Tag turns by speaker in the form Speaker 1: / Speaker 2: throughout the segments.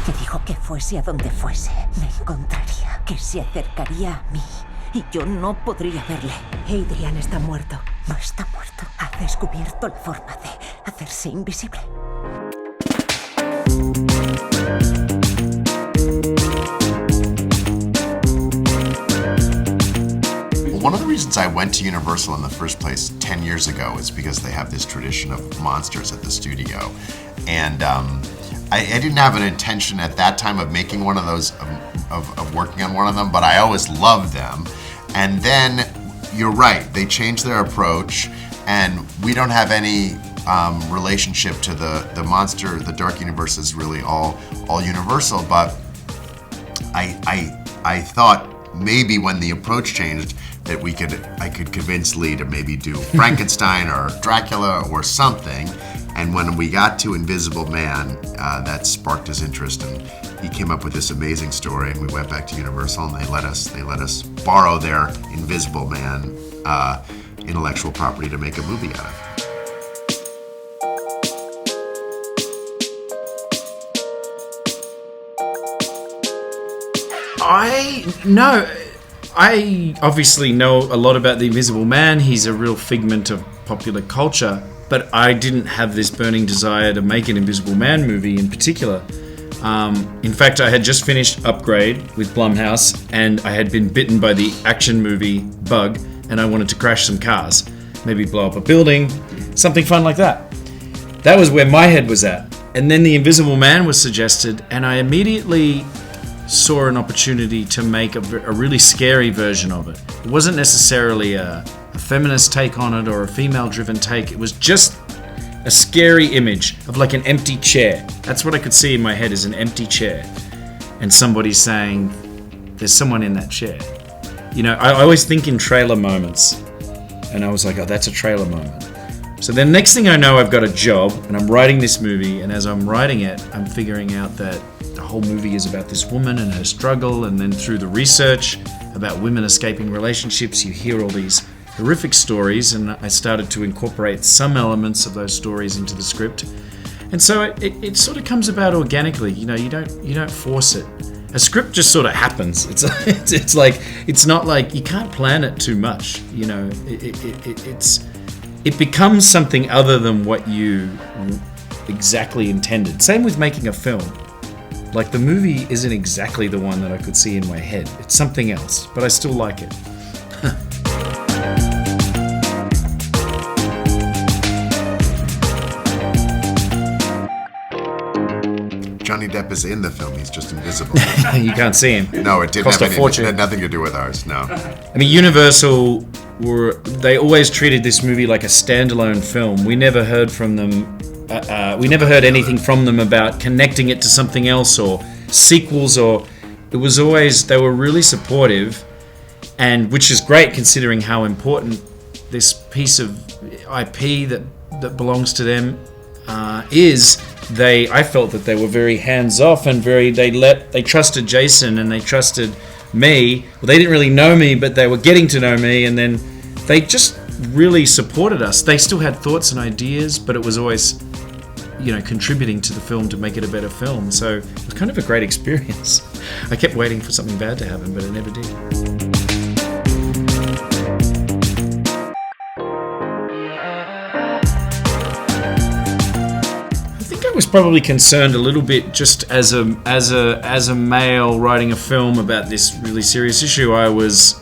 Speaker 1: Que dijo que fuese a donde fuese, me encontraría, que se acercaría a mí y yo no podría verle. Adrian está muerto. No está muerto. Ha descubierto la forma de hacerse invisible.
Speaker 2: One of the reasons I went to Universal in the first place 10 years ago is because they have this tradition of monsters at the studio. And I didn't have an intention at that time of making one of those, of working on one of them, but I always loved them. And then, you're right, they changed their approach, and we don't have any relationship to the monster. The Dark Universe is really all Universal, but I thought maybe when the approach changed, that I could convince Leigh to maybe do Frankenstein or Dracula or something. And when we got to Invisible Man, that sparked his interest, and he came up with this amazing story. And we went back to Universal, and they let us borrow their Invisible Man intellectual property to make a movie out of.
Speaker 3: I obviously know a lot about the Invisible Man. He's a real figment of popular culture, but I didn't have this burning desire to make an Invisible Man movie in particular. In fact, I had just finished Upgrade with Blumhouse, and I had been bitten by the action movie bug, and I wanted to crash some cars, maybe blow up a building, something fun like that. That was where my head was at. And then the Invisible Man was suggested, and I immediately saw an opportunity to make a really scary version of it. It wasn't necessarily a feminist take on it or a female-driven take. It was just a scary image of like an empty chair. That's what I could see in my head, is an empty chair. And somebody saying, there's someone in that chair. You know, I always think in trailer moments. And I was like, oh, that's a trailer moment. So then next thing I know, I've got a job and I'm writing this movie. And as I'm writing it, I'm figuring out that the whole movie is about this woman and her struggle. And then through the research about women escaping relationships, you hear all these horrific stories, and I started to incorporate some elements of those stories into the script. And so it sort of comes about organically. You know, you don't force it. A script just sort of happens. It's like, it's not like, you can't plan it too much. You know, it becomes something other than what you exactly intended. Same with making a film. Like, the movie isn't exactly the one that I could see in my head. It's something else, but I still like it.
Speaker 2: Johnny Depp is in the film, he's just invisible.
Speaker 3: You can't see him.
Speaker 2: No, it didn't
Speaker 3: Cost
Speaker 2: have
Speaker 3: a fortune.
Speaker 2: It had nothing to do with ours, no.
Speaker 3: I mean, Universal they always treated this movie like a standalone film. We never heard from them. We never heard anything from them about connecting it to something else or sequels, or it was always, they were really supportive, and which is great considering how important this piece of IP that belongs to them is. I felt that they were very hands-off and they trusted Jason and they trusted me. Well, they didn't really know me, but they were getting to know me, and then they just really supported us. They still had thoughts and ideas, but it was always, you know, contributing to the film to make it a better film. So it was kind of a great experience. I kept waiting for something bad to happen, but it never did. I was probably concerned a little bit, just as a male writing a film about this really serious issue. I was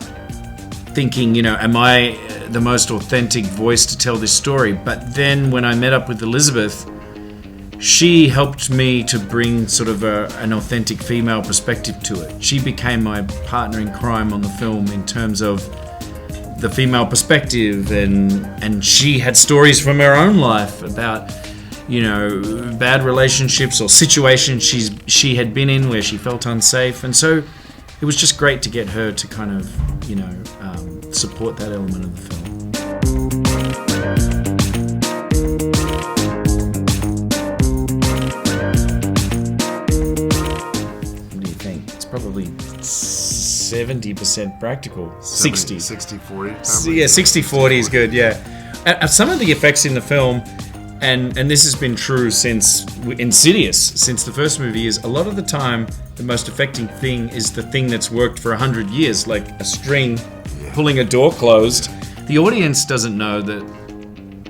Speaker 3: thinking, you know, am I the most authentic voice to tell this story? But then when I met up with Elisabeth, she helped me to bring sort of an authentic female perspective to it. She became my partner in crime on the film in terms of the female perspective, and she had stories from her own life about, you know, bad relationships or situations she had been in where she felt unsafe. And so it was just great to get her to kind of, you know, support that element of the film. What do you think? It's probably 70% practical. 60.
Speaker 2: 60-40?
Speaker 3: Yeah, 60-40 is good, yeah. Some of the effects in the film, and this has been true since Insidious, since the first movie, is a lot of the time the most affecting thing is the thing that's worked for 100 years, like a string pulling a door closed. The audience doesn't know that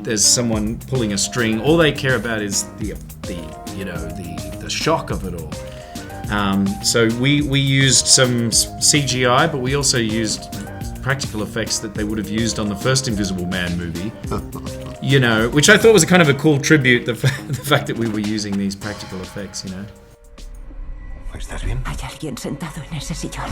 Speaker 3: there's someone pulling a string. All they care about is the shock of it all. So we used some CGI, but we also used practical effects that they would have used on the first Invisible Man movie. Which I thought was a kind of a cool tribute, the fact that we were using these practical effects,
Speaker 4: ¿Estás bien?
Speaker 1: Hay alguien sentado en ese sillón.